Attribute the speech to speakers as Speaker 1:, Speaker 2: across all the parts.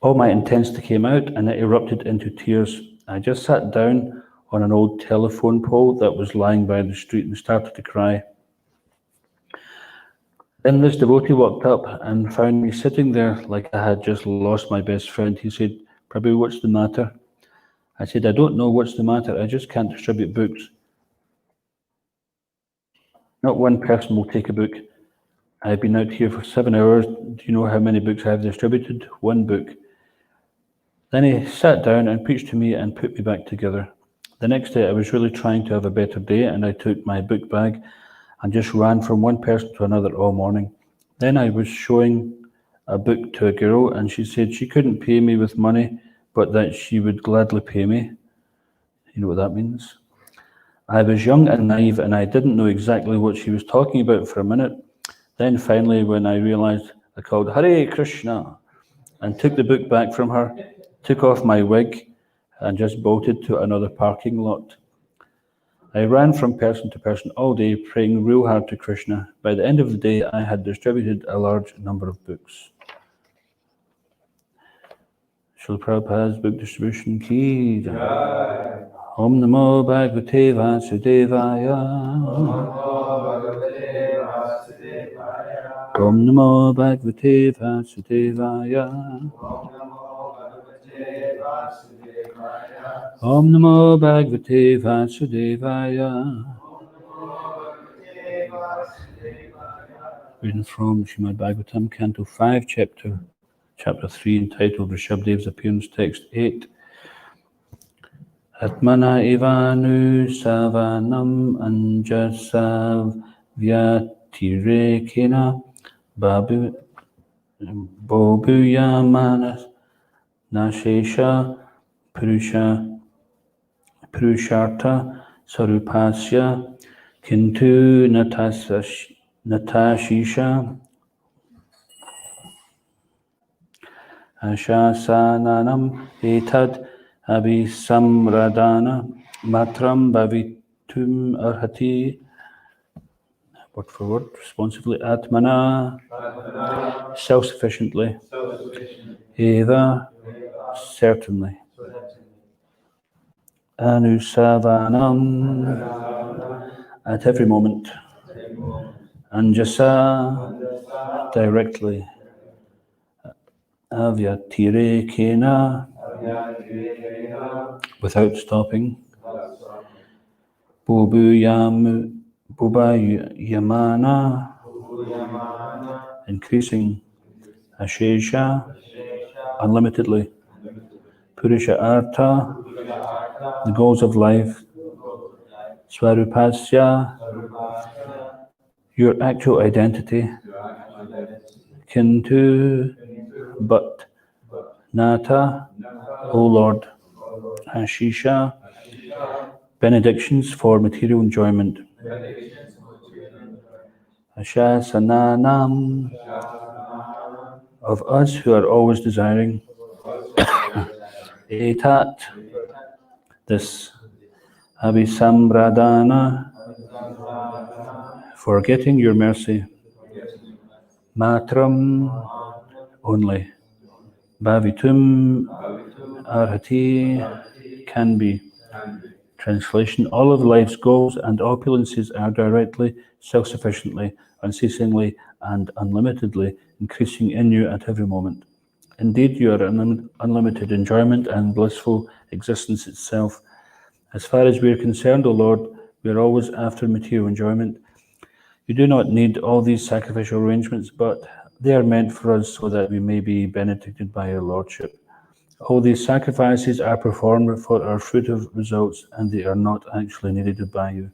Speaker 1: All my intensity came out and it erupted into tears. I just sat down on an old telephone pole that was lying by the street and started to cry. Then this devotee walked up and found me sitting there like I had just lost my best friend. He said, "Prabhu, what's the matter?" I said, "I don't know what's the matter. I just can't distribute books. Not one person will take a book. I've been out here for 7 hours. Do you know how many books I have distributed? One book." Then he sat down and preached to me and put me back together. The next day I was really trying to have a better day, and I took my book bag and just ran from one person to another all morning. Then I was showing a book to a girl, and she said she couldn't pay me with money, but that she would gladly pay me. You know what that means? I was young and naive, and I didn't know exactly what she was talking about for a minute. Then finally, when I realized, I called Hare Krishna and took the book back from her, took off my wig, and just bolted to another parking lot. I ran from person to person all day, praying real hard to Krishna. By the end of the day, I had distributed a large number of books. Srila Prabhupada's book distribution ki jai. Om Namo Bhagavate Vasudevaya. Om Namo Bhagavate Vasudevaya. Om Namo Bhagavate Vasudevaya. Reading from Srimad Bhagavatam, Canto 5, Chapter 3, entitled Rishabdev's Appearance, Text 8. Atmana Ivanu Savanam Anjasav Vyatirekena Bobuyamanas Nashesha Purusharta Sarupasya Kintu Natashisha Ashasananam Etad Abhisamradana Matram Bhavitum Arhati. Word for word, responsively. Atmana, self-sufficiently. Eva, certainly. Anusavanam, at every moment. Anjasa, directly. Avyatire kena, without stopping. Bubuyamana, increasing. Ashesha, unlimitedly. Purusha Artha, the goals of life. Swarupasya, your actual identity. Kintu, but. Nata, O Lord. Ashisha, benedictions for material enjoyment. Ashasananam, of us who are always desiring. Etat, this. Abhisambradana, forgetting your mercy. Matram, only. Bhavitum, arhati, can be. Translation, all of life's goals and opulences are directly, self-sufficiently, unceasingly, and unlimitedly increasing in you at every moment. Indeed, you are an unlimited enjoyment and blissful existence itself. As far as we are concerned, O Lord, we are always after material enjoyment. You do not need all these sacrificial arrangements, but they are meant for us so that we may be benedicted by your Lordship. All these sacrifices are performed for our fruitive results, and they are not actually needed by you.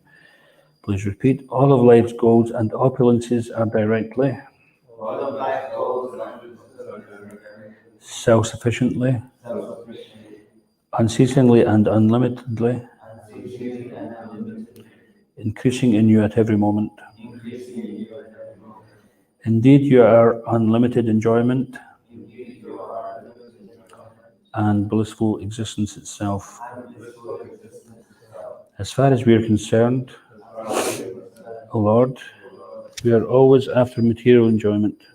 Speaker 1: Please repeat. All of life's goals and opulences are directly, self-sufficiently, unceasingly and unlimitedly, increasing in you at every moment. Indeed, you are unlimited enjoyment and blissful existence itself. As far as we are concerned, O Lord, we are always after material enjoyment.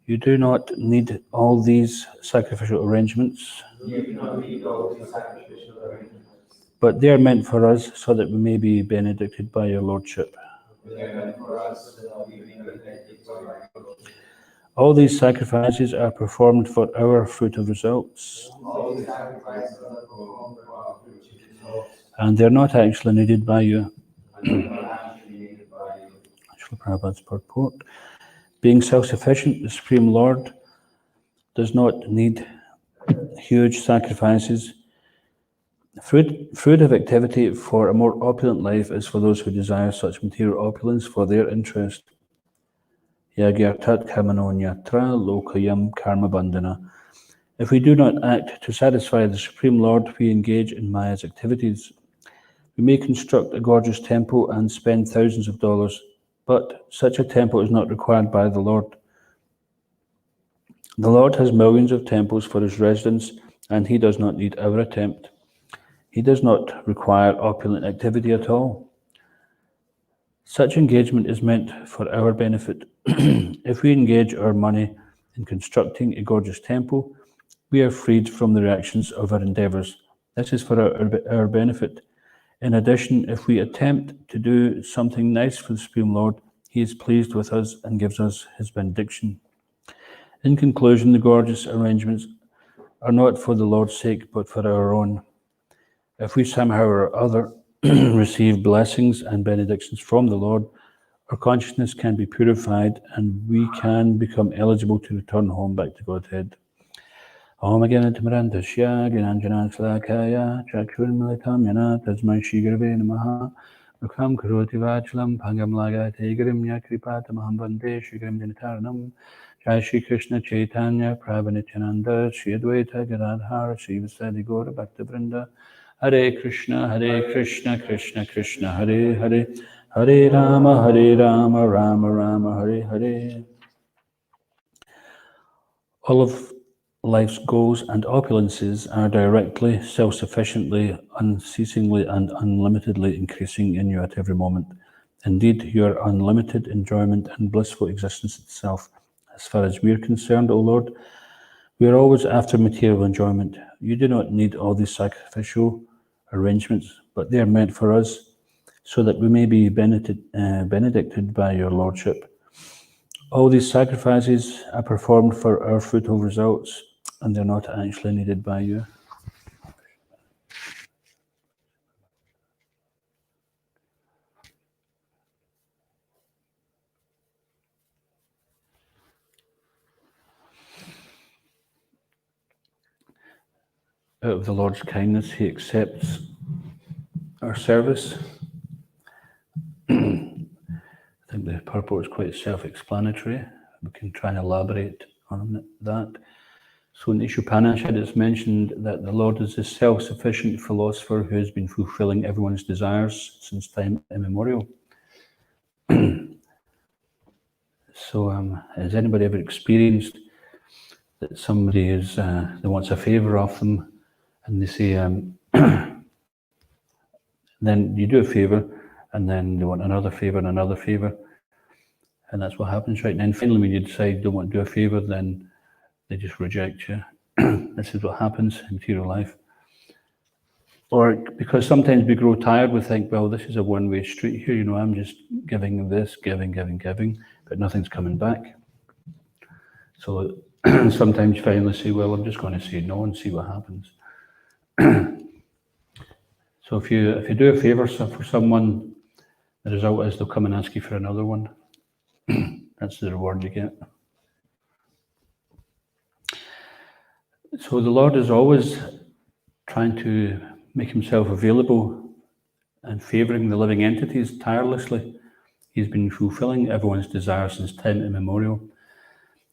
Speaker 1: You do not need all these sacrificial arrangements, but they are meant for us so that we may be benedicted by your Lordship. All these sacrifices are performed for our fruit of results, and they're not actually needed by you. Prabhupada's purport. Being self-sufficient, the Supreme Lord does not need huge sacrifices. Fruit of activity for a more opulent life is for those who desire such material opulence for their interest. Yagyartat karmanonyatra lokayam karma bandhana. If we do not act to satisfy the Supreme Lord, we engage in Maya's activities. We may construct a gorgeous temple and spend thousands of dollars, but such a temple is not required by the Lord. The Lord has millions of temples for his residence, and he does not need our attempt. He does not require opulent activity at all. Such engagement is meant for our benefit. If we engage our money in constructing a gorgeous temple, we are freed from the reactions of our endeavors. This is for our benefit. In addition, if we attempt to do something nice for the Supreme Lord, he is pleased with us and gives us his benediction. In conclusion, the gorgeous arrangements are not for the Lord's sake, but for our own. If we somehow or other receive blessings and benedictions from the Lord, our consciousness can be purified and we can become eligible to return home back to Godhead. Om Agyanatimarandasya Gyananjanansalakaya Chakshurmilitam Yana Tasmai Shrigrave Namaha Mukam Karoti Vachalam Pangam Lagate Grimya Kripatamaham Vande Shrigram Janitaranam Jai Shri Krishna Chaitanya Prabhu-Nityananda Shri Advaita Gadadhara Shri Vasadi Gaura Bhaktivinoda Hare Krishna Krishna Krishna Hare Hare Hare Rama Rama Rama Hare Hare. All of life's goals and opulences are directly, self-sufficiently, unceasingly and unlimitedly increasing in you at every moment. Indeed, your unlimited enjoyment and blissful existence itself. As far as we are concerned, O Lord, we are always after material enjoyment. You do not need all these sacrificial arrangements, but they are meant for us so that we may be benedicted by your Lordship. All these sacrifices are performed for our fruitful results, and they're not actually needed by you. Out of the Lord's kindness, he accepts our service. I think the purport is quite self-explanatory. We can try and elaborate on that. So in Ishopanishad it's mentioned that the Lord is a self-sufficient philosopher who has been fulfilling everyone's desires since time immemorial. So has anybody ever experienced that somebody is that wants a favour of them, and they say, then you do a favour, and then they want another favour and another favour, and that's what happens, right? And then finally, when you decide you don't want to do a favour, then they just reject you. This is what happens in material life. Or because sometimes we grow tired, we think, well, this is a one-way street here, I'm just giving this, giving, but nothing's coming back. So sometimes you finally say, well, I'm just going to say no and see what happens. So if you do a favour for someone, the result is they'll come and ask you for another one. That's the reward you get. So the Lord is always trying to make himself available and favouring the living entities tirelessly. He's been fulfilling everyone's desire since time immemorial.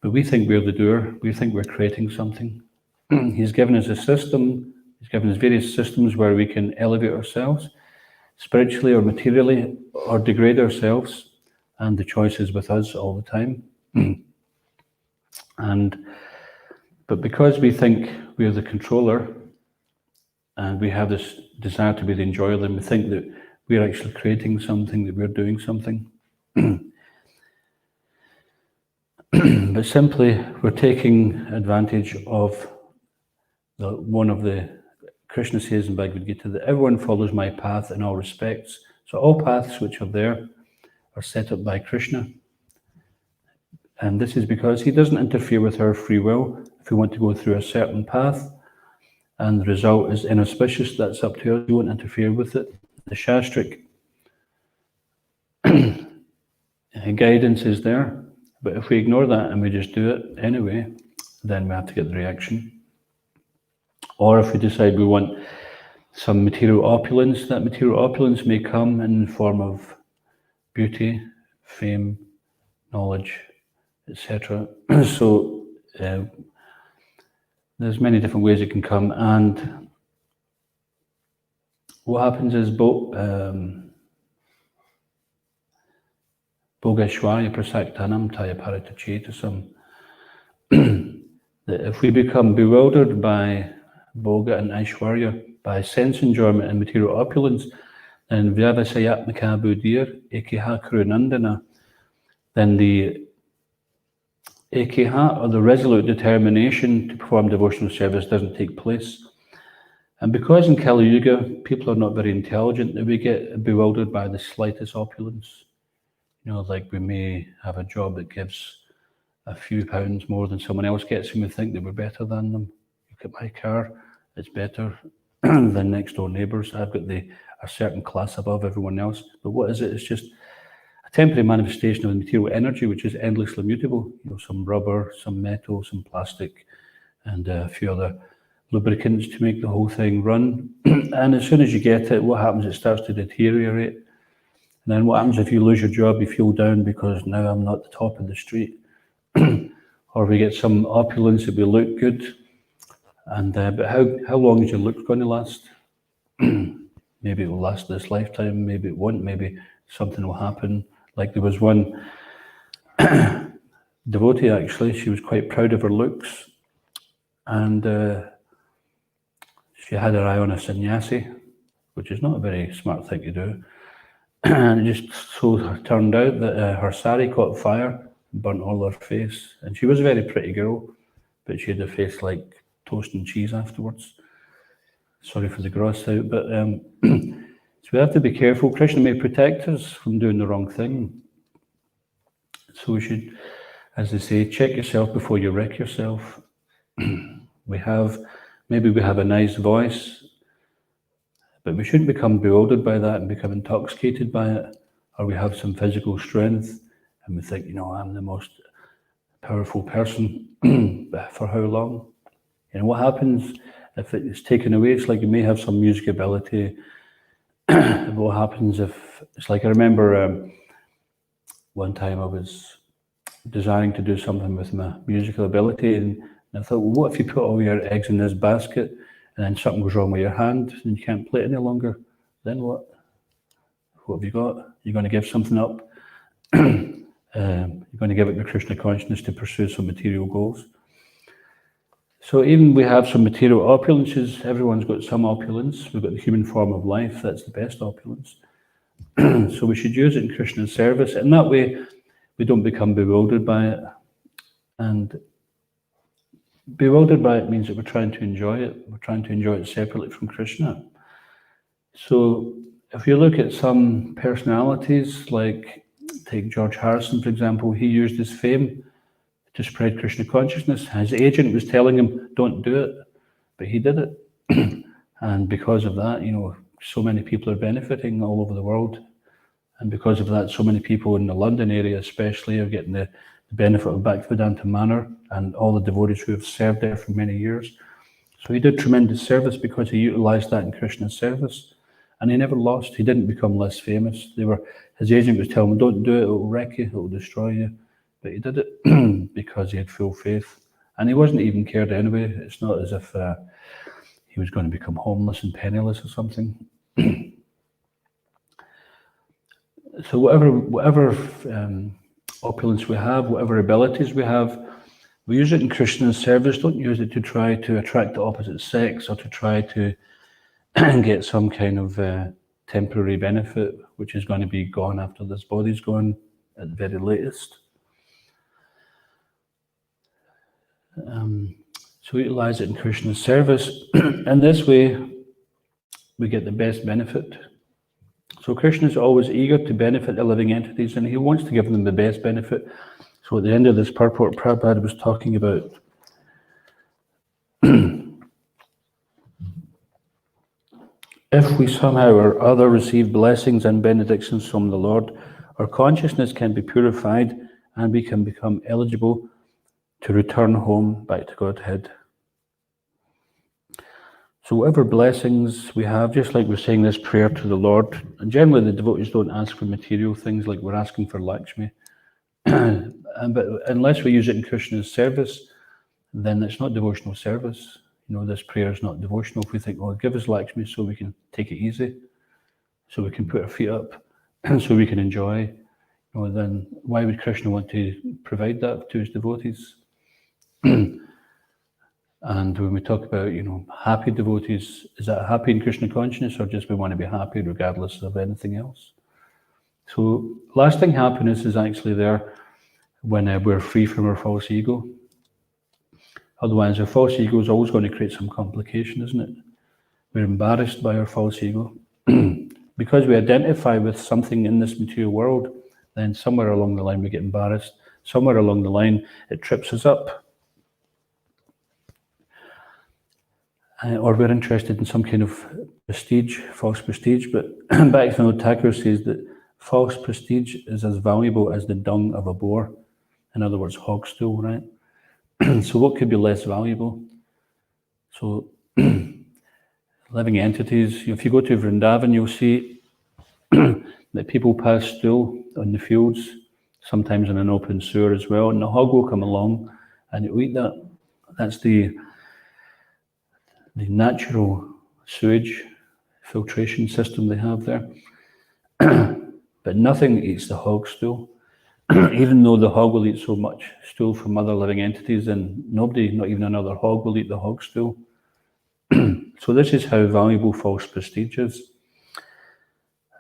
Speaker 1: But we think we're the doer. We think we're creating something. He's given us a system. He's given us various systems where we can elevate ourselves spiritually or materially, or degrade ourselves, and the choice is with us all the time. But because we think we're the controller, and we have this desire to be the enjoyer, then we think that we're actually creating something, that we're doing something. But simply, we're taking advantage of one of the Krishna says in Bhagavad Gita that everyone follows my path in all respects. So all paths which are there are set up by Krishna. And this is because he doesn't interfere with our free will. If we want to go through a certain path and the result is inauspicious, that's up to us. We won't interfere with it. The Shastric guidance is there. But if we ignore that and we just do it anyway, then we have to get the reaction. Or if we decide we want some material opulence, that material opulence may come in the form of beauty, fame, knowledge, etc. So there's many different ways it can come, and what happens is Bogashwarya prasaktanam taya paritachetasam, that if we become bewildered by Boga and Aishwarya, by sense enjoyment and material opulence, then Vyavasayatmaka Buddhir Ekeha Kurunandana, then the Ekeha, or the resolute determination to perform devotional service, doesn't take place. And because in Kali Yuga people are not very intelligent, we get bewildered by the slightest opulence. You know, like we may have a job that gives a few pounds more than someone else gets, and we think that we're better than them. Look at my car, it's better than next door neighbours. I've got a certain class above everyone else. But what is it? It's just a temporary manifestation of the material energy, which is endlessly mutable. You know, some rubber, some metal, some plastic, and a few other lubricants to make the whole thing run. And as soon as you get it, what happens? It starts to deteriorate. And then what happens if you lose your job? You feel down because now I'm not the top of the street. Or we get some opulence that we look good. And but how long is your look going to last? Maybe it will last this lifetime, maybe it won't, maybe something will happen. Like there was one devotee, actually, she was quite proud of her looks, and she had her eye on a sannyasi, which is not a very smart thing to do. And it just so turned out that her sari caught fire, burnt all her face, and she was a very pretty girl, but she had a face like toast and cheese afterwards. Sorry for the gross out, but so we have to be careful. Krishna may protect us from doing the wrong thing. So we should, as they say, check yourself before you wreck yourself. Maybe we have a nice voice, but we shouldn't become bewildered by that and become intoxicated by it. Or we have some physical strength and we think, you know, I'm the most powerful person. But for how long? And what happens if it's taken away? It's like you may have some music ability. What happens if, it's like I remember one time I was desiring to do something with my musical ability, and I thought, well, what if you put all your eggs in this basket and then something goes wrong with your hand and you can't play it any longer? Then what? What have you got? You're going to give something up? You're going to give up your Krishna consciousness to pursue some material goals? So even we have some material opulences, everyone's got some opulence. We've got the human form of life, that's the best opulence. So we should use it in Krishna's service, and that way we don't become bewildered by it. And bewildered by it means that we're trying to enjoy it. We're trying to enjoy it separately from Krishna. So if you look at some personalities, like take George Harrison, for example, he used his fame to spread Krishna consciousness. His agent was telling him, don't do it, but he did it. And because of that, you know, so many people are benefiting all over the world. And because of that, so many people in the London area especially are getting the benefit of Bhaktivedanta Manor and all the devotees who have served there for many years. So he did tremendous service because he utilized that in Krishna's service. And he never lost. He didn't become less famous. His agent was telling him, don't do it, it will wreck you, it will destroy you. But he did it because he had full faith. And he wasn't even cared anyway. It's not as if he was going to become homeless and penniless or something. So whatever opulence we have, whatever abilities we have, we use it in Krishna's service. Don't use it to try to attract the opposite sex or to try to get some kind of temporary benefit, which is going to be gone after this body's gone at the very latest. So utilize it in Krishna's service. And this way, we get the best benefit. So Krishna is always eager to benefit the living entities, and he wants to give them the best benefit. So at the end of this purport, Prabhupada was talking about if we somehow or other receive blessings and benedictions from the Lord, our consciousness can be purified and we can become eligible to return home back to Godhead. So whatever blessings we have, just like we're saying this prayer to the Lord, and generally the devotees don't ask for material things like we're asking for Lakshmi, but unless we use it in Krishna's service, then it's not devotional service. This prayer is not devotional. If we think, oh, give us Lakshmi so we can take it easy, so we can put our feet up, so we can enjoy, then why would Krishna want to provide that to his devotees? And when we talk about, happy devotees, is that happy in Krishna consciousness, or just we want to be happy regardless of anything else? So lasting happiness is actually there when we're free from our false ego. Otherwise, our false ego is always going to create some complication, isn't it? We're embarrassed by our false ego. Because we identify with something in this material world, then somewhere along the line we get embarrassed. Somewhere along the line it trips us up. Or we're interested in some kind of prestige, false prestige. But Bhaktivinoda Thakur says that false prestige is as valuable as the dung of a boar. In other words, hog stool, right? So what could be less valuable? So living entities, if you go to Vrindavan, you'll see that people pass stool on the fields, sometimes in an open sewer as well, and the hog will come along and it will eat that. That's the natural sewage filtration system they have there. But nothing eats the hog stool. Even though the hog will eat so much stool from other living entities, and nobody, not even another hog, will eat the hog stool. So this is how valuable false prestige is.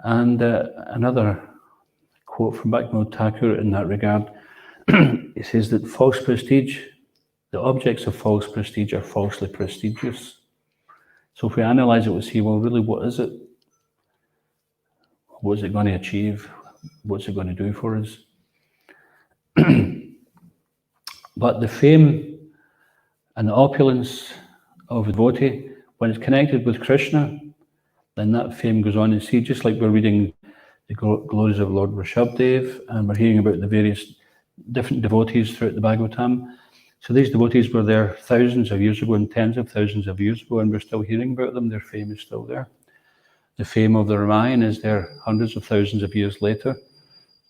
Speaker 1: And another quote from Bhaktivinoda Thakur in that regard, it says that false prestige, the objects of false prestige are falsely prestigious. So if we analyze it, we'll see, well, really, what is it? What is it going to achieve? What's it going to do for us? But the fame and the opulence of a devotee, when it's connected with Krishna, then that fame goes on. And see, just like we're reading the glories of Lord Rishabhdev, and we're hearing about the various different devotees throughout the Bhagavatam. So these devotees were there thousands of years ago and tens of thousands of years ago, and we're still hearing about them. Their fame is still there. The fame of the Ramayana is there hundreds of thousands of years later,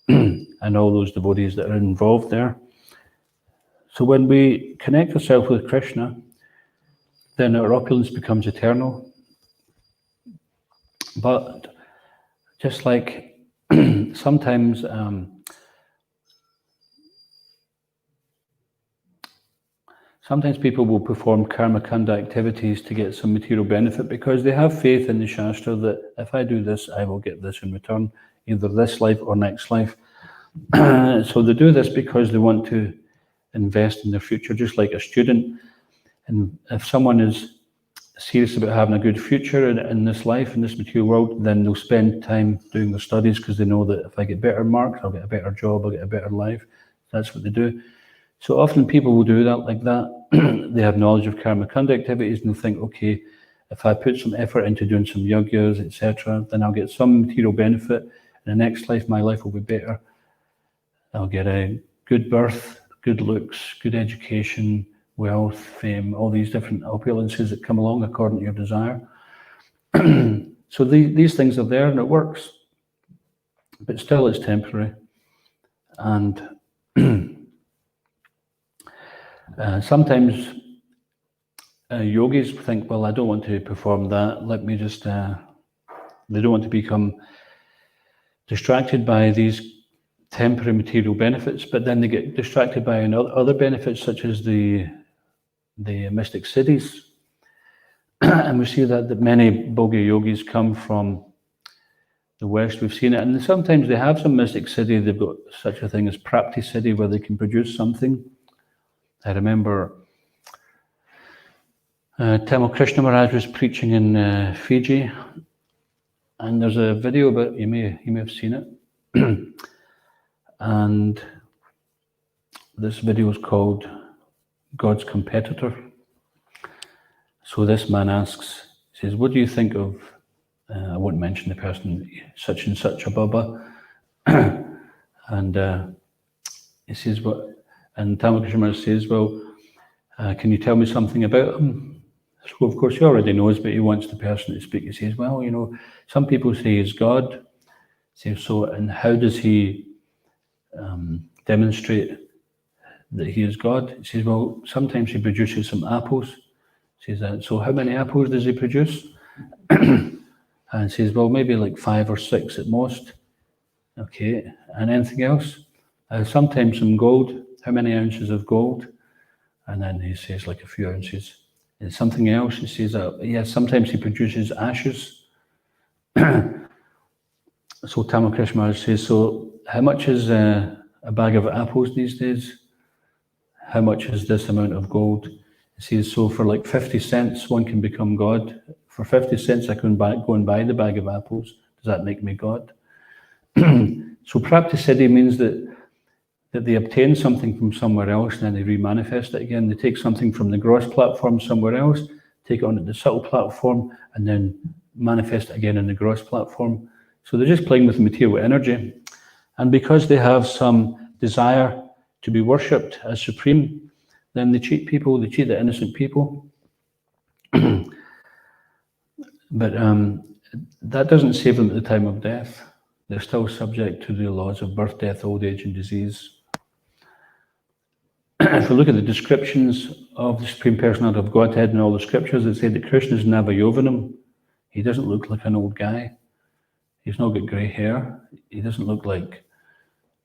Speaker 1: and all those devotees that are involved there. So when we connect ourselves with Krishna, then our opulence becomes eternal. But just like sometimes people will perform karma kanda activities to get some material benefit because they have faith in the Shastra that if I do this, I will get this in return, either this life or next life. So they do this because they want to invest in their future, just like a student. And if someone is serious about having a good future in this life, in this material world, then they'll spend time doing their studies because they know that if I get better marks, I'll get a better job, I'll get a better life. That's what they do. So often people will do that like that. They have knowledge of karma kanda activities and they'll think, okay, if I put some effort into doing some yajnas, etc., then I'll get some material benefit. In the next life, my life will be better. I'll get a good birth, good looks, good education, wealth, fame, all these different opulences that come along according to your desire. So these things are there and it works. But still it's temporary. And sometimes yogis think, well, I don't want to perform that. Let me just, they don't want to become distracted by these temporary material benefits, but then they get distracted by other benefits such as the mystic cities. And we see that many Bhogya yogis come from the West. We've seen it. And sometimes they have some mystic city. They've got such a thing as Prapti city where they can produce something. I remember Tamil Krishna Maharaj was preaching in Fiji, and there's a video about, you may have seen it, and this video is called God's Competitor. So this man asks, he says, what do you think of, I won't mention the person, such and such a Baba, and he says, what? And Tamil Krishna Maharaj says, well, can you tell me something about him? So of course he already knows, but he wants the person to speak. He says, well, some people say he's God. He says, so, and how does he demonstrate that he is God? He says, well, sometimes he produces some apples. He says, so how many apples does he produce? And he says, well, maybe like 5 or 6 at most. Okay, and anything else? Sometimes some gold. How many ounces of gold? And then he says like a few ounces. And something else, he says, yeah, sometimes he produces ashes. So Tamil Krishna Maharaj says, so how much is a bag of apples these days? How much is this amount of gold? He says, so for like 50 cents, one can become God. For 50 cents, I can go and buy the bag of apples. Does that make me God? So prapti-siddhi means that they obtain something from somewhere else and then they remanifest it again. They take something from the gross platform somewhere else, take it onto the subtle platform, and then manifest it again in the gross platform. So they're just playing with material energy. And because they have some desire to be worshipped as supreme, then they cheat people, they cheat the innocent people. But that doesn't save them at the time of death. They're still subject to the laws of birth, death, old age, and disease. If we look at the descriptions of the Supreme Personality of Godhead in all the scriptures, they say that Krishna is Navayovanam. He doesn't look like an old guy. He's not got grey hair. He doesn't look like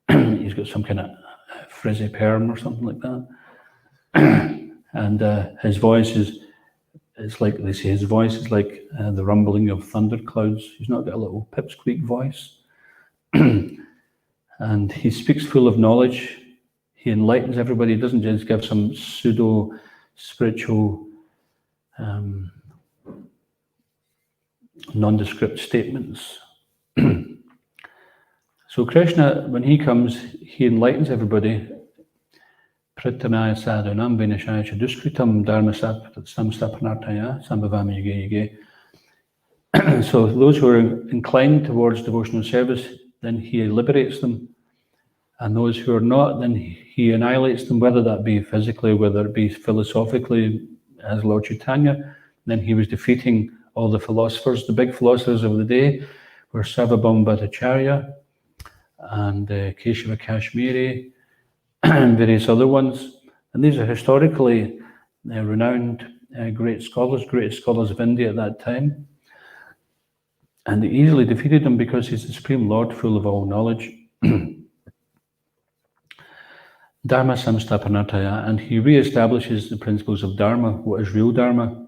Speaker 1: he's got some kind of frizzy perm or something like that. And his voice it's like they say, his voice is like the rumbling of thunderclouds. He's not got a little pipsqueak voice. And he speaks full of knowledge. He enlightens everybody. He doesn't just give some pseudo-spiritual, nondescript statements. So Krishna, when he comes, he enlightens everybody. Pritanaya sadhanam vinashaya chaduskritam dharma samstapanartaya sambhavami yuge yuge. So those who are inclined towards devotional service, then he liberates them. And those who are not, then he annihilates them, whether that be physically, whether it be philosophically, as Lord Chaitanya. Then he was defeating all the philosophers. The big philosophers of the day were Sarvabhauma Bhattacharya and Keshava Kashmiri and various other ones. And these are historically renowned great scholars, greatest scholars of India at that time. And they easily defeated him because he's the Supreme Lord, full of all knowledge. Dharma samstapanartaya, and he re-establishes the principles of Dharma, what is real Dharma.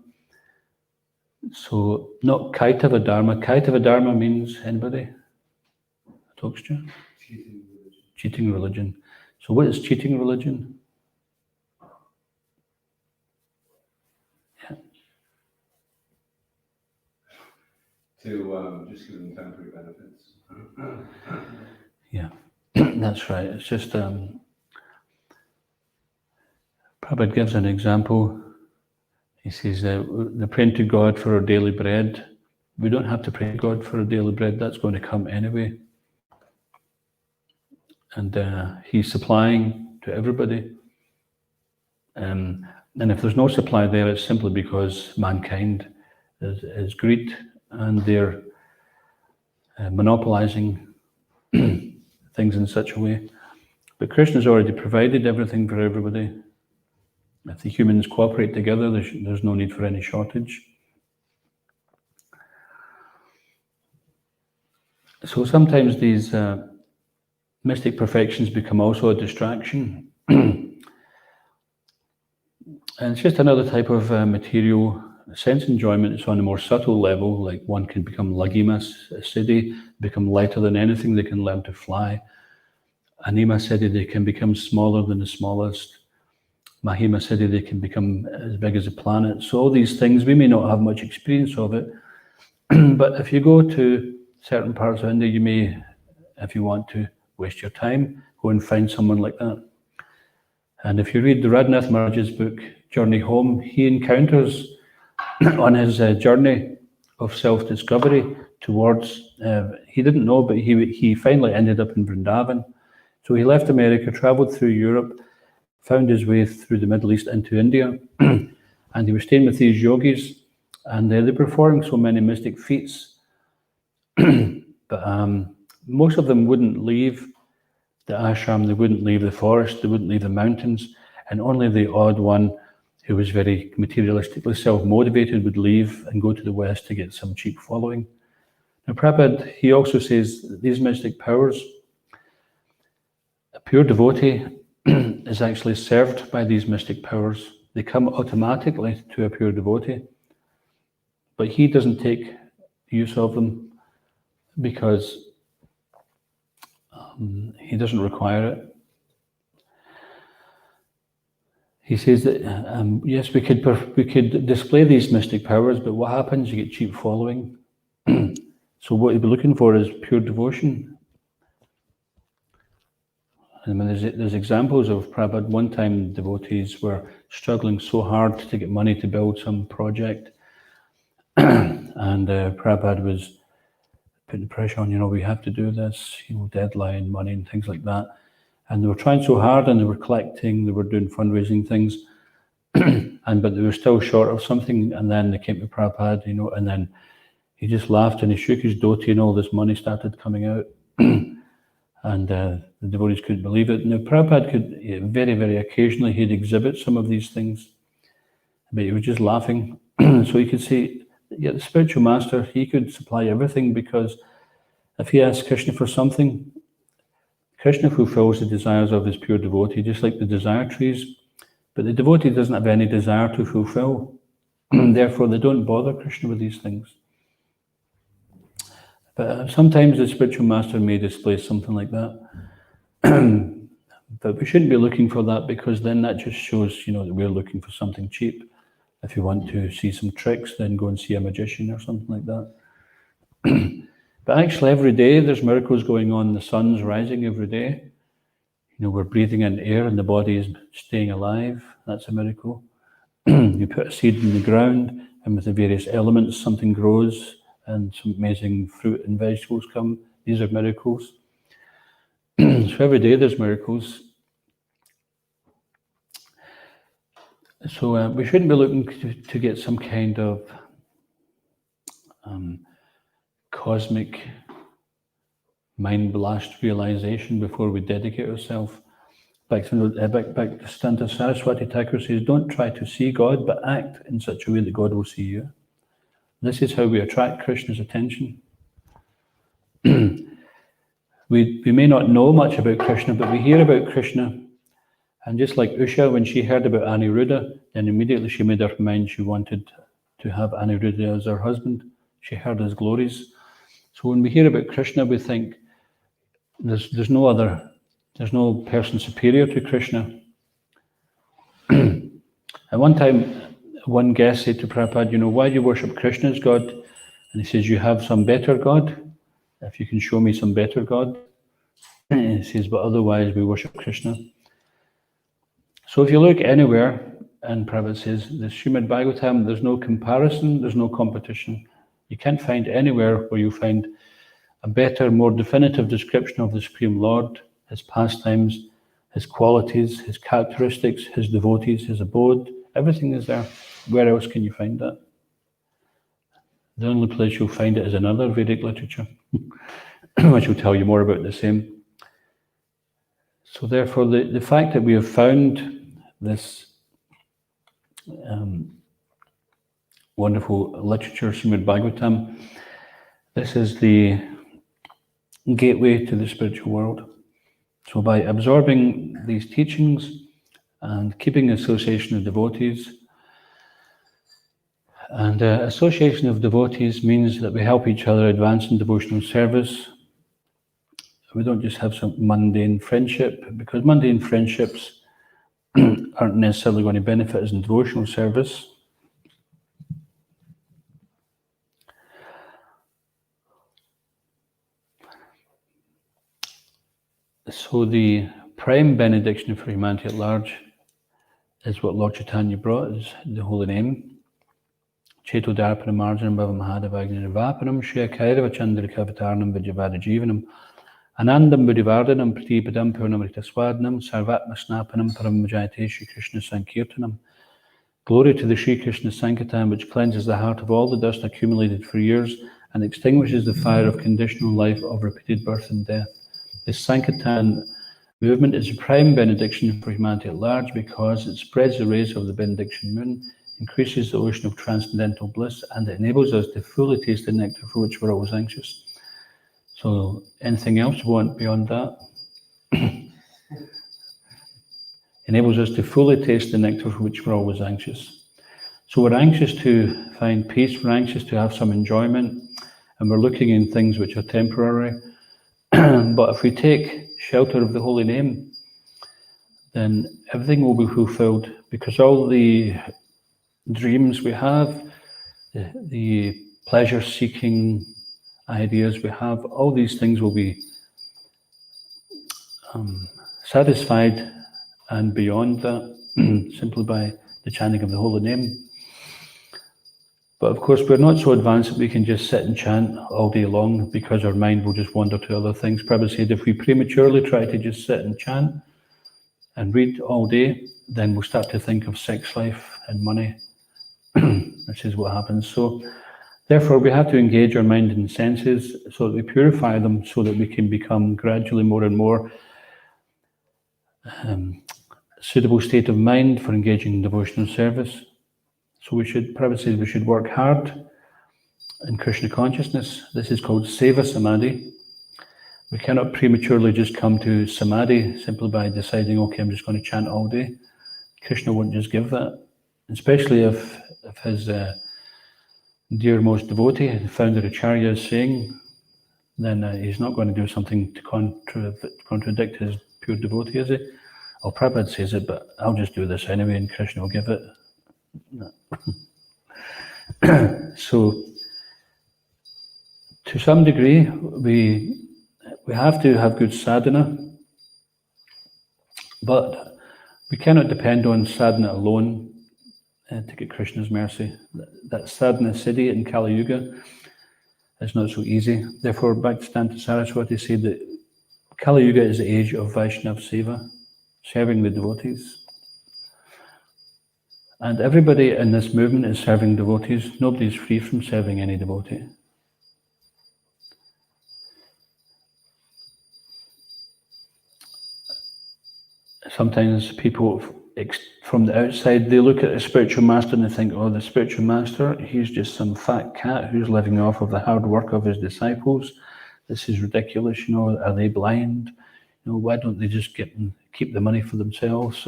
Speaker 1: So not Kaitava Dharma. Kaitava Dharma means, anybody? Talks to you? Cheating religion. So what is cheating religion? Yeah.
Speaker 2: To just give them temporary benefits.
Speaker 1: Yeah, that's right. It's just, Prabhupada gives an example. He says, they're praying to God for our daily bread. We don't have to pray to God for our daily bread. That's going to come anyway. And he's supplying to everybody. And if there's no supply there, it's simply because mankind is greed and they're monopolizing things in such a way. But Krishna's already provided everything for everybody. If the humans cooperate together, there's no need for any shortage. So sometimes these mystic perfections become also a distraction. And it's just another type of material sense enjoyment. It's on a more subtle level, like one can become lagima siddhi, become lighter than anything, they can learn to fly. Anima siddhi, they can become smaller than the smallest. Mahima City, they can become as big as a planet. So all these things, we may not have much experience of it, but if you go to certain parts of India, you may, if you want to waste your time, go and find someone like that. And if you read the Radhanath Maharaj's book, Journey Home, he encounters on his journey of self-discovery towards, he didn't know, but he finally ended up in Vrindavan. So he left America, traveled through Europe, found his way through the Middle East into India, and he was staying with these yogis, and they were performing so many mystic feats. But most of them wouldn't leave the ashram, they wouldn't leave the forest, they wouldn't leave the mountains, and only the odd one who was very materialistically self-motivated would leave and go to the West to get some cheap following. Now Prabhupada, he also says that these mystic powers, a pure devotee is actually served by these mystic powers. They come automatically to a pure devotee, but he doesn't take use of them because he doesn't require it. He says that yes, we could display these mystic powers, but what happens? You get cheap following. So what you'd be looking for is pure devotion. I mean, there's examples of Prabhupada. One time, devotees were struggling so hard to get money to build some project, and Prabhupada was putting pressure on. We have to do this. Deadline, money, and things like that. And they were trying so hard, and they were collecting, they were doing fundraising things, but they were still short of something. And then they came to Prabhupada, and then he just laughed and he shook his dhoti, and all this money started coming out. And the devotees couldn't believe it. Now, Prabhupada could, very, very occasionally, he'd exhibit some of these things, but he was just laughing. So you could say, yeah, the spiritual master, he could supply everything, because if he asks Krishna for something, Krishna fulfills the desires of his pure devotee, just like the desire trees. But the devotee doesn't have any desire to fulfill. Therefore, they don't bother Krishna with these things. But sometimes the spiritual master may display something like that. But we shouldn't be looking for that, because then that just shows, that we're looking for something cheap. If you want to see some tricks, then go and see a magician or something like that. But actually, every day there's miracles going on. The sun's rising every day. We're breathing in air and the body is staying alive. That's a miracle. You put a seed in the ground, and with the various elements, something grows, and some amazing fruit and vegetables come. These are miracles. So every day there's miracles. So we shouldn't be looking to get some kind of cosmic mind blast realization before we dedicate ourselves. Back to Stanta Saraswati Thakur says, don't try to see God, but act in such a way that God will see you. This is how we attract Krishna's attention. We may not know much about Krishna, but we hear about Krishna. And just like Usha, when she heard about Aniruddha, then immediately she made up her mind she wanted to have Aniruddha as her husband. She heard his glories. So when we hear about Krishna, we think there's no person superior to Krishna. At one time, one guest said to Prabhupada, why do you worship Krishna as God? And he says, you have some better God? If you can show me some better God. He says, but otherwise we worship Krishna. So if you look anywhere, and Prabhupada says, the Srimad Bhagavatam, there's no comparison, there's no competition. You can't find anywhere where you find a better, more definitive description of the Supreme Lord, his pastimes, his qualities, his characteristics, his devotees, his abode. Everything is there. Where else can you find that? The only place you'll find it is in other Vedic literature, which will tell you more about the same. So therefore, the fact that we have found this wonderful literature, Srimad Bhagavatam, this is the gateway to the spiritual world. So by absorbing these teachings and keeping association of devotees, and association of devotees means that we help each other advance in devotional service. We don't just have some mundane friendship, because mundane friendships aren't necessarily going to benefit us in devotional service. So the prime benediction for humanity at large is what Lord Chaitanya brought, is the holy name. Cheto Darpanam Marjanam Bhavam Mahadavagni Vapanam Shriya Kairava Chandra Kavatarnam Vijavada Jivanam Anandam Buddhivardhanam Pratipadam Purnamrita Swadnam Sarvatma Snapanam Paramajayate Shri Krishna Sankirtanam. Glory to the Shri Krishna Sankirtan, which cleanses the heart of all the dust accumulated for years and extinguishes the fire of conditional life of repeated birth and death. This Sankirtan movement is a prime benediction for humanity at large because it spreads the rays of the benediction moon, increases the ocean of transcendental bliss, and it enables us to fully taste the nectar for which we're always anxious. So anything else we want beyond that? Enables us to fully taste the nectar for which we're always anxious. So we're anxious to find peace, we're anxious to have some enjoyment, and we're looking in things which are temporary. But if we take shelter of the holy name, then everything will be fulfilled, because all the dreams we have, the pleasure-seeking ideas we have, all these things will be satisfied and beyond that, simply by the chanting of the holy name. But of course, we're not so advanced that we can just sit and chant all day long, because our mind will just wander to other things. Prabhupada said if we prematurely try to just sit and chant and read all day, then we'll start to think of sex life and money, which is what happens. So therefore, we have to engage our mind and senses so that we purify them, so that we can become gradually more and more suitable state of mind for engaging in devotional service. So Prabhupada says we should work hard in Krishna consciousness. This is called Seva Samadhi. We cannot prematurely just come to Samadhi simply by deciding, okay, I'm just going to chant all day. Krishna won't just give that, especially if his dearmost devotee, the founder Acharya, is saying, then he's not going to do something to contradict his pure devotee, is he? Well, Prabhupada says it, but I'll just do this anyway, and Krishna will give it. No. So, to some degree, we have to have good sadhana, but we cannot depend on sadhana alone to get Krishna's mercy. That sadhana siddhi in Kali Yuga is not so easy. Therefore, Bhaktivedanta Saraswati said that Kali Yuga is the age of Vaishnava Seva, serving the devotees. And everybody in this movement is serving devotees. Nobody is free from serving any devotee. Sometimes people from the outside, they look at a spiritual master and they think, oh, the spiritual master, he's just some fat cat who's living off of the hard work of his disciples. This is ridiculous, are they blind? Why don't they just keep the money for themselves?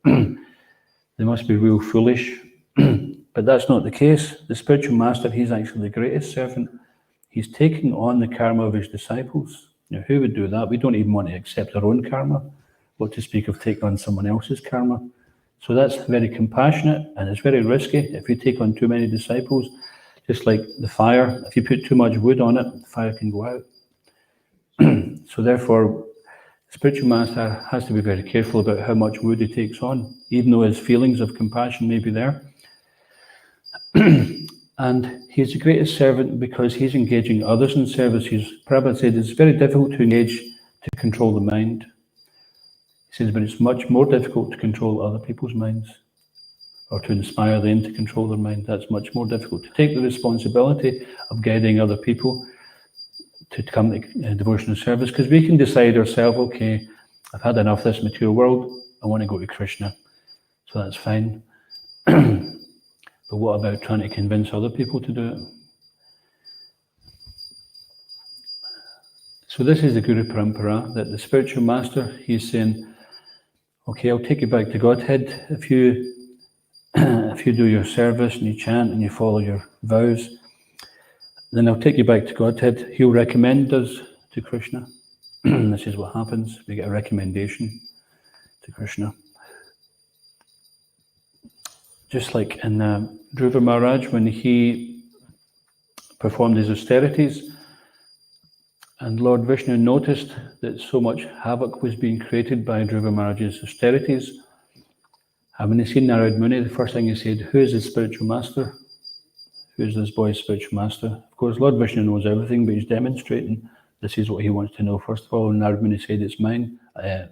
Speaker 1: They must be real foolish. But that's not the case. The spiritual master, he's actually the greatest servant. He's taking on the karma of his disciples. Who would do that? We don't even want to accept our own karma, what to speak of taking on someone else's karma. So that's very compassionate, and it's very risky. If you take on too many disciples, just like the fire, if you put too much wood on it, the fire can go out. So therefore, the spiritual master has to be very careful about how much wood he takes on, even though his feelings of compassion may be there. And he's the greatest servant because he's engaging others in service. Prabhupada said it's very difficult to engage to control the mind. He says, but it's much more difficult to control other people's minds, or to inspire them to control their mind. That's much more difficult. To take the responsibility of guiding other people to come to devotional service, because we can decide ourselves, okay, I've had enough of this material world, I want to go to Krishna, so that's fine. But what about trying to convince other people to do it? So this is the Guru Parampara, that the spiritual master, he's saying, okay, I'll take you back to Godhead. If you do your service and you chant and you follow your vows, then I'll take you back to Godhead. He'll recommend us to Krishna. This is what happens. We get a recommendation to Krishna. just like in Dhruva Maharaj, when he performed his austerities, and Lord Vishnu noticed that so much havoc was being created by Dhruva Maharaj's austerities. And when he seen Narad Muni, the first thing he said, "Who is his spiritual master? Who is this boy's spiritual master?" Of course, Lord Vishnu knows everything, but he's demonstrating this is what he wants to know. First of all, Narad Muni said, "It's mine.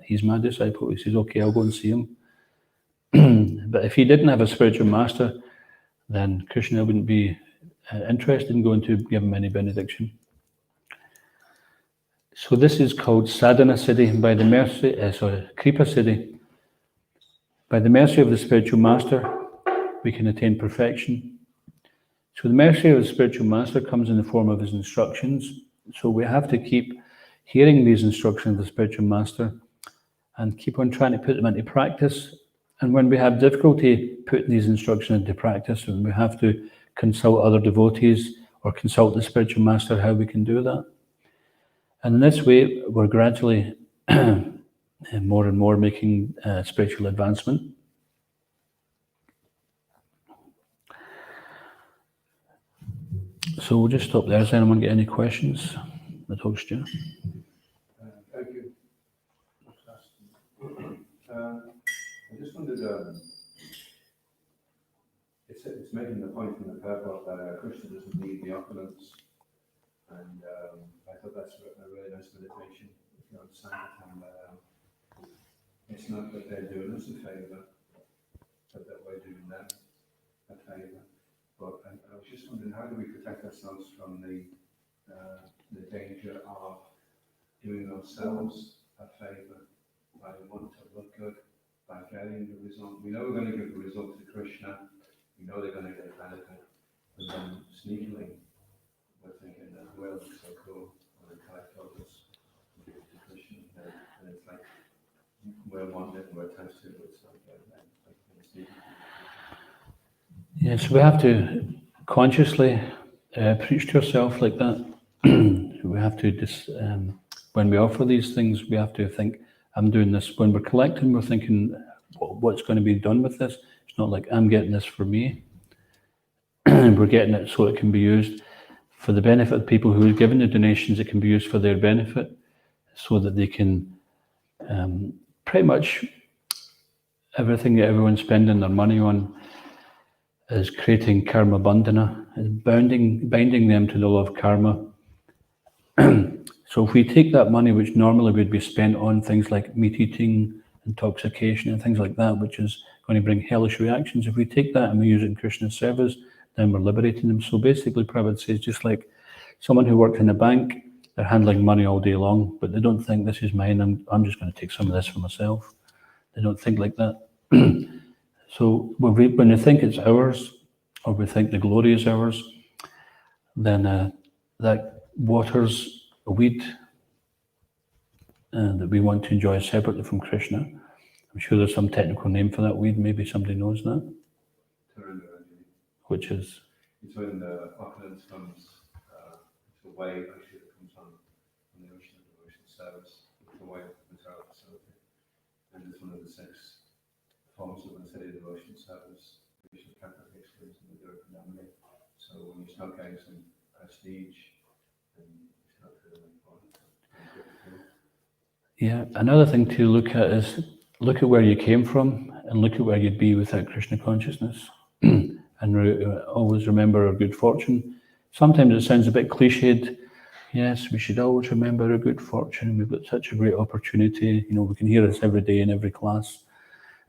Speaker 1: He's my disciple." He says, "Okay, I'll go and see him." But if he didn't have a spiritual master, then Krishna wouldn't be interested in going to give him any benediction. So this is called sadhana siddhi, by the mercy, kripa siddhi. By the mercy of the spiritual master, we can attain perfection. So the mercy of the spiritual master comes in the form of his instructions. So we have to keep hearing these instructions of the spiritual master and keep on trying to put them into practice. And when we have difficulty putting these instructions into practice, we have to consult other devotees or consult the spiritual master how we can do that. And in this way, we're gradually more and more making spiritual advancement. So we'll just stop there. Does anyone get any questions? The talk's due.
Speaker 2: Thank you. I just wondered, it's making the point from the purport that Krishna doesn't need the opulence, and I thought that's a really nice meditation. If you understand it, it's not that they're doing us a favour, but that we're doing them a favour. But I was just wondering, how do we protect ourselves from the danger of doing ourselves a favour by wanting to look good, by getting the result? We know we're going to give the result to Krishna, we know they're going to get a benefit, but then sneakily we're thinking that we're so cool, and we collect others and give it to Krishna, and it's like we're wanted, we're attached to it, it's like sneaky.
Speaker 1: Yes, we have to consciously preach to yourself like that. We have to when we offer these things, we have to think, I'm doing this. When we're collecting, we're thinking, what's going to be done with this? It's not like, I'm getting this for me. We're getting it so it can be used for the benefit of people who are given the donations. It can be used for their benefit so that they can pretty much everything that everyone's spending their money on is creating karma bandhana, is binding them to the law of karma. So if we take that money, which normally would be spent on things like meat eating, intoxication, and things like that, which is going to bring hellish reactions, if we take that and we use it in Krishna's service, then we're liberating them. So basically, Prabhupada says, just like someone who works in a bank, they're handling money all day long, but they don't think this is mine, I'm just going to take some of this for myself. They don't think like that. So when they think it's ours, or we think the glory is ours, then that waters a weed that we want to enjoy separately from Krishna. I'm sure there's some technical name for that weed. Maybe somebody knows that. Which is?
Speaker 2: It's when the opulence comes, it's a wave actually that comes on the ocean service. It's a wave that comes out facility. And it's one of the 6 forms of the city devotion service, which is practically exclusive of the Durga. So when you start getting some prestige, then it's not really important.
Speaker 1: Yeah, another thing to look at is look at where you came from and look at where you'd be without Krishna consciousness. And always remember our good fortune. Sometimes it sounds a bit cliched. Yes, we should always remember our good fortune. We've got such a great opportunity. You know, we can hear this every day in every class.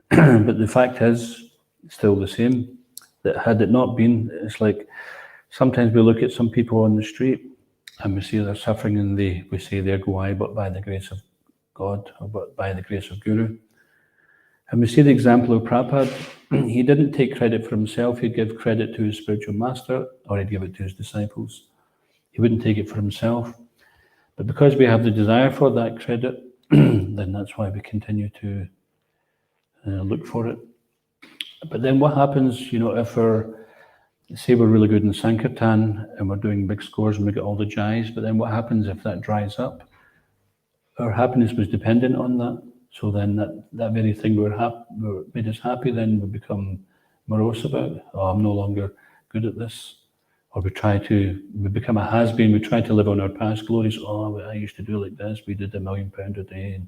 Speaker 1: But the fact is, it's still the same. That had it not been, it's like sometimes we look at some people on the street and we see they're suffering and we say they're go I, but by the grace of God, or but by the grace of Guru. And we see the example of Prabhupada. He didn't take credit for himself. He'd give credit to his spiritual master, or he'd give it to his disciples. He wouldn't take it for himself. But because we have the desire for that credit, then that's why we continue to look for it. But then what happens, you know, if we're really good in Sankirtan and we're doing big scores and we get all the jais, but then what happens if that dries up? Our happiness was dependent on that. So then that very thing made us happy, then we become morose about. Oh, I'm no longer good at this. Or we become a has-been, we try to live on our past glories. Oh, I used to do like this, we did £1 million a day. And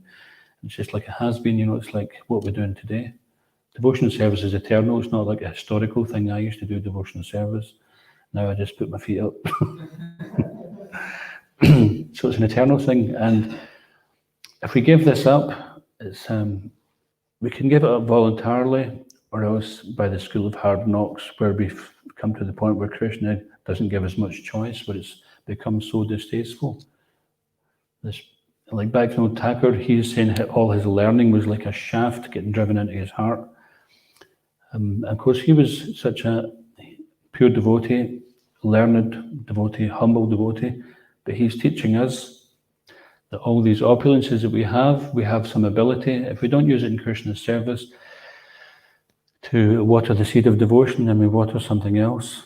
Speaker 1: it's just like a has-been, it's like what we're doing today. Devotional service is eternal, it's not like a historical thing. I used to do devotional service. Now I just put my feet up. So it's an eternal thing. And if we give this up, it's we can give it up voluntarily, or else by the school of hard knocks, where we've come to the point where Krishna doesn't give us much choice, where it's become so distasteful. This, like Bhaktivinoda Thakur, he's saying that all his learning was like a shaft getting driven into his heart. Of course, he was such a pure devotee, learned devotee, humble devotee, but he's teaching us that all these opulences that we have some ability, if we don't use it in Krishna's service, to water the seed of devotion, then we water something else.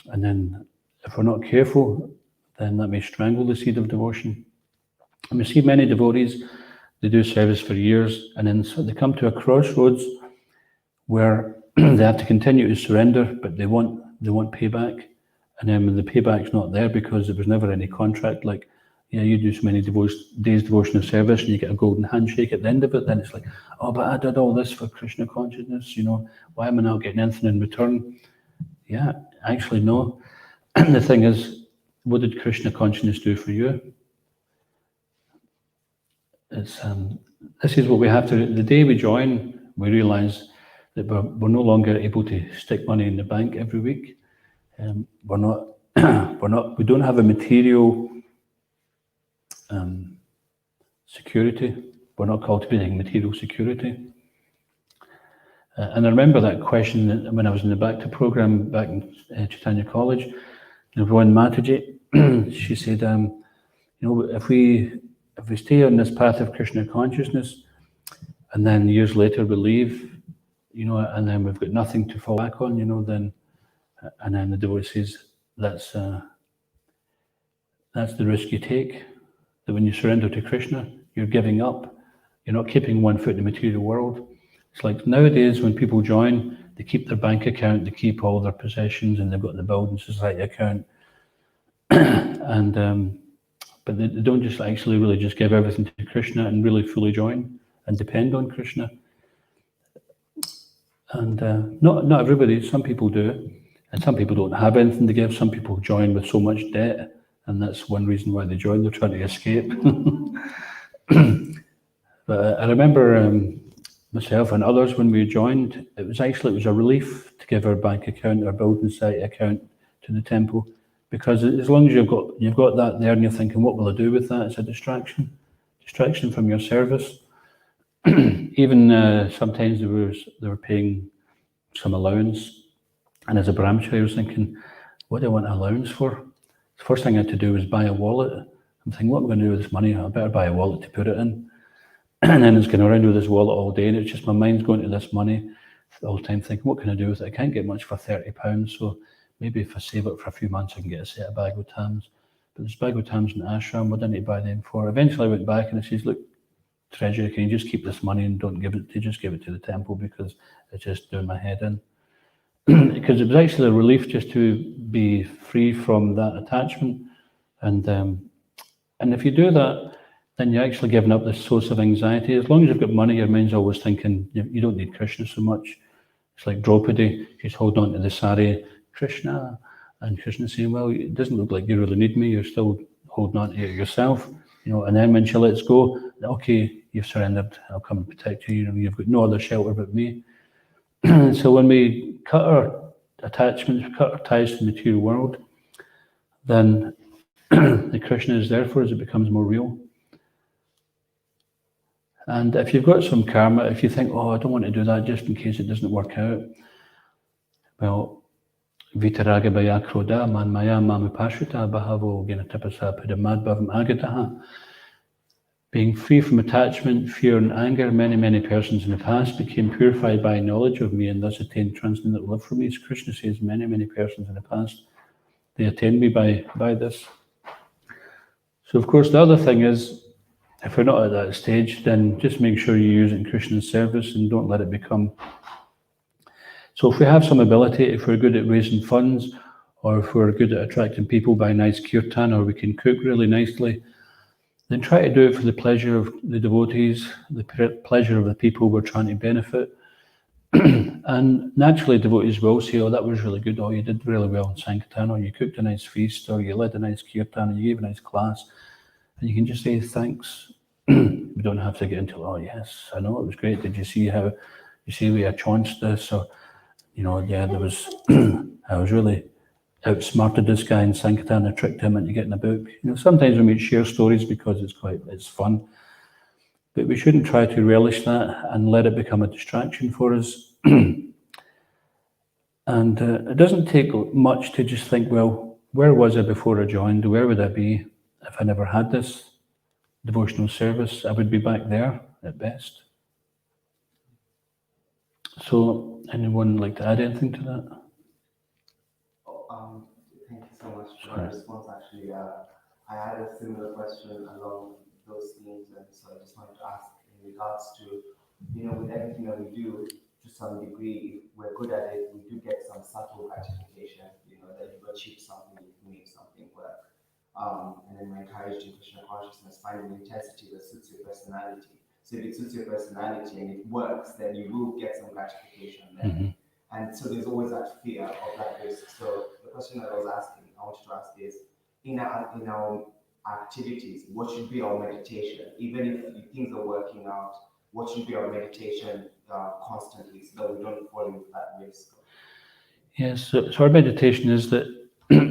Speaker 1: And then if we're not careful, then that may strangle the seed of devotion. And we see many devotees, they do service for years, and then so they come to a crossroads where they have to continue to surrender, but they want payback. And then when the payback's not there because there was never any contract, like, you do so many days devotional service and you get a golden handshake at the end of it, then it's like, oh, but I did all this for Krishna consciousness, why am I not getting anything in return? Yeah, actually no. The thing is, what did Krishna consciousness do for you? It's this is what we have to, the day we join, we realise that we're no longer able to stick money in the bank every week. We don't have a material security. We're not cultivating material security. And I remember that question when I was in the Bhakti program back in Chaitanya College. One Mataji, she said, if we stay on this path of Krishna consciousness, and then years later we leave, and then we've got nothing to fall back on, then the devotee says, that's the risk you take. That when you surrender to Krishna, you're giving up. You're not keeping one foot in the material world. It's like nowadays when people join, they keep their bank account, they keep all their possessions, and they've got the building society account. But they don't just actually really just give everything to Krishna and really fully join and depend on Krishna. And not everybody, some people do. And some people don't have anything to give. Some people join with so much debt. And that's one reason why they join. They're trying to escape. But I remember myself and others when we joined, it was a relief to give our bank account, our building site account to the temple, because as long as you've got that there and you're thinking, what will I do with that? It's a distraction from your service. Even sometimes they were paying some allowance, and as a brahmachari I was thinking, what do I want an allowance for? The first thing I had to do was buy a wallet. I'm thinking, what am I going to do with this money? I better buy a wallet to put it in. And then it's going around with this wallet all day, and it's just my mind's going to this money all the time, thinking, what can I do with it? I can't get much for £30, so maybe if I save it for a few months, I can get a set of Bhagavatams. But there's Bhagavatams in the ashram, what do I need to buy them for? Eventually I went back and I says, look, treasurer, can you just keep this money and don't give it to the temple, because it's just doing my head in. Because it was actually a relief just to be free from that attachment. And if you do that, then you're actually giving up this source of anxiety. As long as you've got money, your mind's always thinking, you don't need Krishna so much. It's like Draupadi, she's holding on to the sari, Krishna, and Krishna saying, well, it doesn't look like you really need me, you're still holding on to it yourself. And then when she lets go, okay, you've surrendered, I'll come and protect you, you've got no other shelter but me. So when we cut our attachments, cut our ties to the material world, then the Krishna is there for us, it becomes more real. And if you've got some karma, if you think, oh, I don't want to do that just in case it doesn't work out, well, vitaraga bhaya krodha man maya mamipashrita bhavo gnatapasa pidamad bhavam agataha. Being free from attachment, fear and anger, many persons in the past became purified by knowledge of me and thus attained transcendental love for me. As Krishna says, many persons in the past, they attained me by this. So of course the other thing is, if we're not at that stage, then just make sure you use it in Krishna's service and don't let it become So if we have some ability, if we're good at raising funds, or if we're good at attracting people by nice kirtan, or we can cook really nicely, then try to do it for the pleasure of the devotees, the pleasure of the people we're trying to benefit. And naturally, devotees will say, oh, that was really good, or you did really well in Sankirtan, or you cooked a nice feast, or you led a nice kirtan, or you gave a nice class. And you can just say thanks. We don't have to get into, oh, yes, I know it was great. Did you see how, you see we chanced this? Or, yeah, there was, I was really outsmarted this guy in Sankirtan. I tricked him into getting a book. Sometimes we might share stories because it's fun. But we shouldn't try to relish that and let it become a distraction for us. And it doesn't take much to just think, well, where was I before I joined? Where would I be if I never had this devotional service? I would be back there at best. So, anyone like to add anything to that?
Speaker 3: Thank you so much for that response. Actually, I had a similar question along those themes, and so I just wanted to ask in regards to, with everything that we do, to some degree, if we're good at it, we do get some subtle gratification, that you've achieved something, you've made something work. And then we're encouraged in Krishna consciousness, find an intensity that suits your personality. So if it suits your personality and it works, then you will get some gratification there. Mm-hmm. And so there's always that fear of that risk. So the question that I wanted to ask is, in our activities, what should be our meditation? Even if things are working out, what should be our meditation constantly so that we don't fall into that risk?
Speaker 1: Yes, so our meditation is that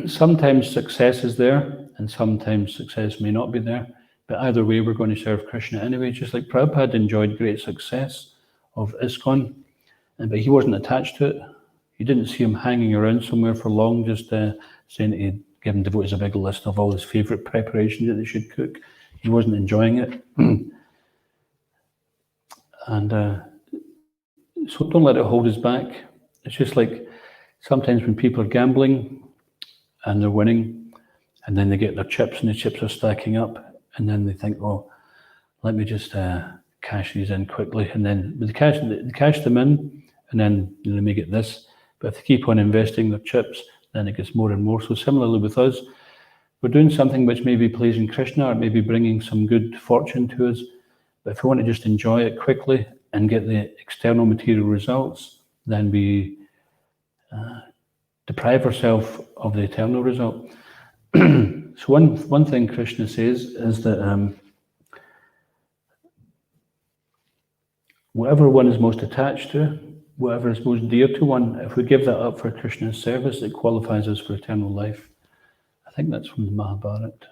Speaker 1: sometimes success is there and sometimes success may not be there. But either way, we're going to serve Krishna anyway. Just like Prabhupada enjoyed great success of ISKCON, but he wasn't attached to it. You didn't see him hanging around somewhere for long, just saying he'd given devotees a big list of all his favourite preparations that they should cook. He wasn't enjoying it. And so don't let it hold us back. It's just like sometimes when people are gambling and they're winning, and then they get their chips and the chips are stacking up, and then they think, oh, let me just cash these in quickly. And then they cash them in, and then they may get this. But if they keep on investing their chips, then it gets more and more. So similarly with us, we're doing something which may be pleasing Krishna, or maybe bringing some good fortune to us. But if we want to just enjoy it quickly and get the external material results, then we deprive ourselves of the eternal result. So one thing Krishna says is that whatever one is most attached to, whatever is most dear to one, if we give that up for Krishna's service, it qualifies us for eternal life. I think that's from the Mahabharata.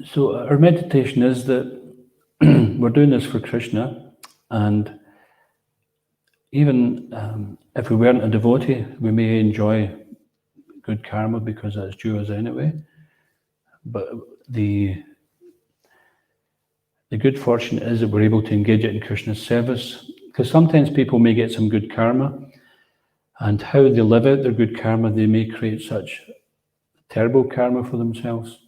Speaker 1: So our meditation is that we're doing this for Krishna, and even if we weren't a devotee, we may enjoy good karma because that's due us anyway. But the good fortune is that we're able to engage it in Krishna's service, because sometimes people may get some good karma, and how they live out their good karma, they may create such terrible karma for themselves.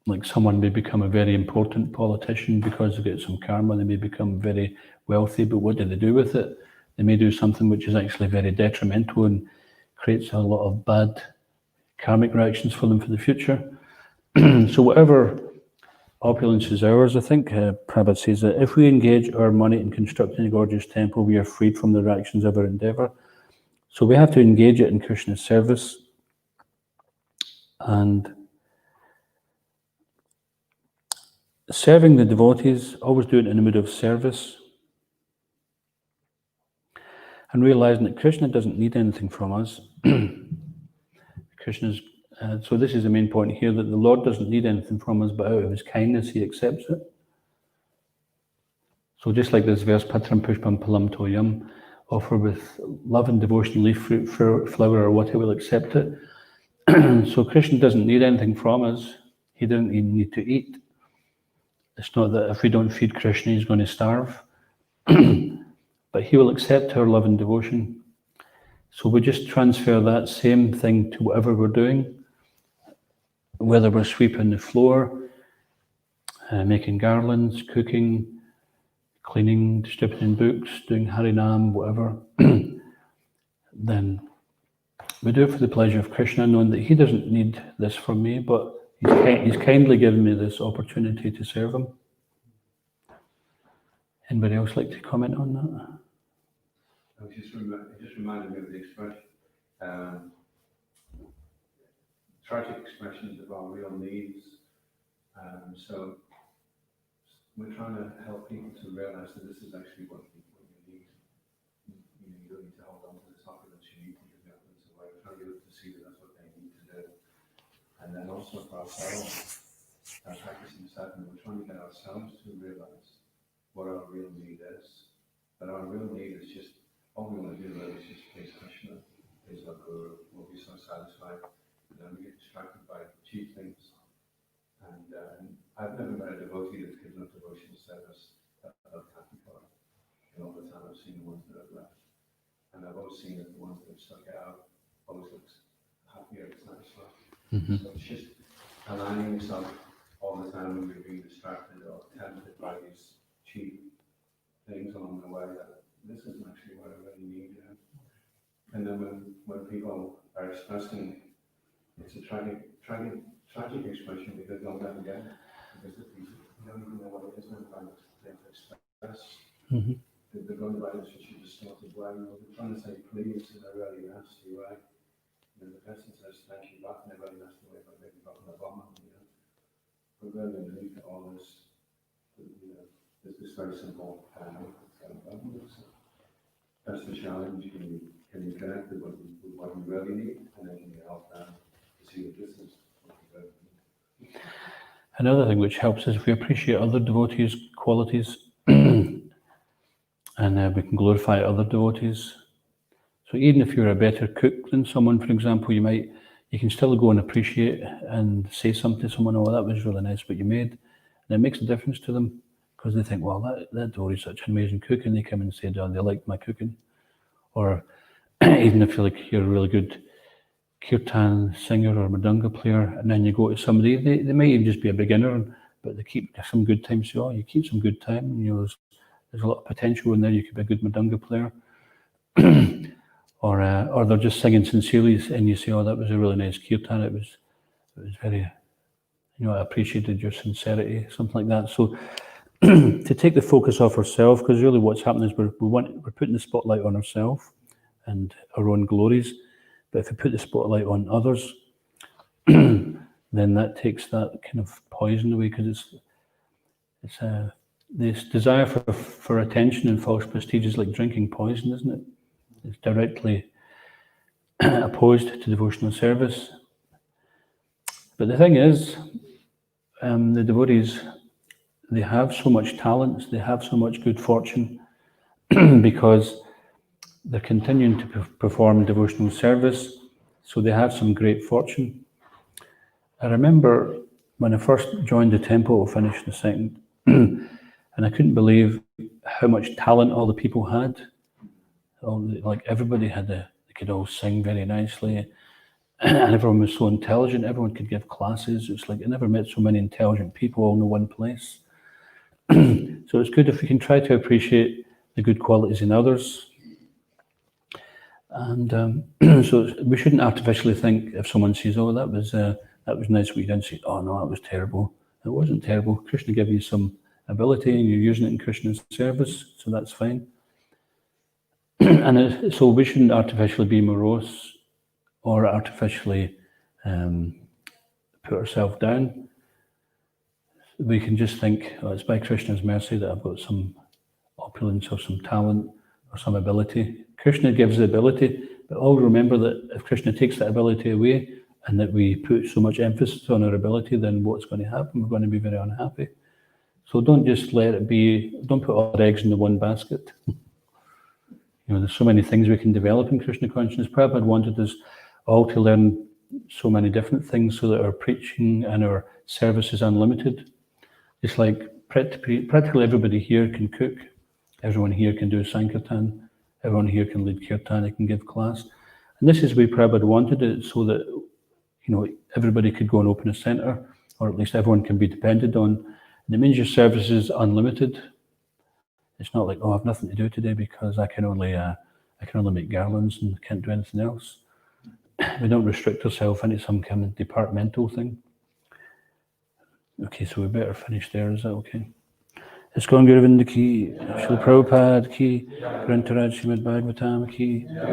Speaker 1: Like someone may become a very important politician because they get some karma. They may become very wealthy, but what do they do with it? They may do something which is actually very detrimental and creates a lot of bad karmic reactions for them for the future. So whatever opulence is ours, I think Prabhupada says that if we engage our money in constructing a gorgeous temple, we are freed from the reactions of our endeavour. So we have to engage it in Krishna's service, and serving the devotees, always do it in a mood of service, and realizing that Krishna doesn't need anything from us. So this is the main point here, that the Lord doesn't need anything from us, but out of his kindness he accepts it. So just like this verse, Patram Pushpam Palam Toyam, offer with love and devotion, leaf, fruit, flower, or what, he will accept it. So Krishna doesn't need anything from us. He doesn't even need to eat. It's not that if we don't feed Krishna, he's going to starve. But he will accept our love and devotion. So we just transfer that same thing to whatever we're doing, whether we're sweeping the floor, making garlands, cooking, cleaning, distributing books, doing Harinam, whatever, then we do it for the pleasure of Krishna, knowing that he doesn't need this from me, but he's kindly given me this opportunity to serve him. Anybody else like to comment on that?
Speaker 2: It just reminded me of the expression, tragic expressions of our real needs. So we're trying to help people to realize that this is actually what you need. You don't need to hold on to this opulence, you need to give the opulence away. We're trying to get them to see that that's what they need to do. And then also for ourselves, practicing sadhana, we're trying to get ourselves to realize what our real need is. But our real need is just, all we want to do really is just please Krishna, please our Guru, we'll be so satisfied. And then we get distracted by cheap things. And I've never met a devotee that's given up devotional service that I've happy for. And all the time I've seen the ones that have left. And I've always seen that the ones that have stuck it out always looks happier, it's satisfied.
Speaker 1: Mm-hmm.
Speaker 2: So it's just aligning yourself all the time when you're being distracted or tempted by these cheap things along the way that this isn't actually what I really need. You know? And then when people are expressing, it's a tragic expression because they'll never get it. Because you don't even know what it is when trying to express.
Speaker 1: Mm-hmm.
Speaker 2: They're going about it in such a distorted way. They're trying to say please in a really nasty way. And the person says thank you back in a really nasty way, but maybe not in a bomber. You know? But really underneath it all is, you know, there's this very simple that's the challenge. Can you connect with what you really need, and then can you help them to see that this is what you really need.
Speaker 1: Another thing which helps is if we appreciate other devotees' qualities and we can glorify other devotees. So even if you're a better cook than someone, for example, you can still go and appreciate and say something to someone, oh, that was really nice what you made. And it makes a difference to them because they think, well, that devotee's such an amazing cook, and they come and say, oh, they like my cooking. Or even if you're a really good kirtan singer or madanga player, and then you go to somebody, they might even just be a beginner, but they keep some good time. So, you keep some good time, and there's a lot of potential in there. You could be a good madanga player. Or they're just singing sincerely, and you say, oh, that was a really nice kirtan. It was very, I appreciated your sincerity, something like that. So to take the focus off ourselves, because really what's happening is we're putting the spotlight on ourselves and our own glories. But if we put the spotlight on others, then that takes that kind of poison away, because it's this desire for attention and false prestige is like drinking poison, isn't it? It's directly opposed to devotional service. But the thing is, the devotees, they have so much talent, they have so much good fortune because they're continuing to perform devotional service, so they have some great fortune. I remember when I first joined the temple, finished the second, and I couldn't believe how much talent all the people had. Like everybody they could all sing very nicely, and everyone was so intelligent. Everyone could give classes. It's like I never met so many intelligent people all in one place. So it's good if we can try to appreciate the good qualities in others. And so we shouldn't artificially think if someone says, "Oh, that was nice what you did," say, "Oh no, that was terrible." It wasn't terrible. Krishna gave you some ability, and you're using it in Krishna's service, so that's fine. And so we shouldn't artificially be morose or artificially put ourselves down. We can just think, oh, it's by Krishna's mercy that I've got some opulence or some talent or some ability. Krishna gives the ability, but always remember that if Krishna takes that ability away and that we put so much emphasis on our ability, then what's going to happen? We're going to be very unhappy. So don't just let it be, don't put all our eggs in the one basket. There's so many things we can develop in Krishna consciousness. Prabhupada wanted us all to learn so many different things so that our preaching and our service is unlimited. It's like practically everybody here can cook. Everyone here can do Sankirtan. Everyone here can lead Kirtan. They can give class. And this is where Prabhupada wanted it, so that everybody could go and open a center, or at least everyone can be depended on. And it means your service is unlimited. It's not like, oh, I've nothing to do today because I can only make garlands and can't do anything else. We don't restrict ourselves into some kind of departmental thing. Okay, so we better finish there. Is that okay? ISKCON Govinda Ki, Srila Prabhupada Ki, Grantaraj Srimad Bhagavatam Ki.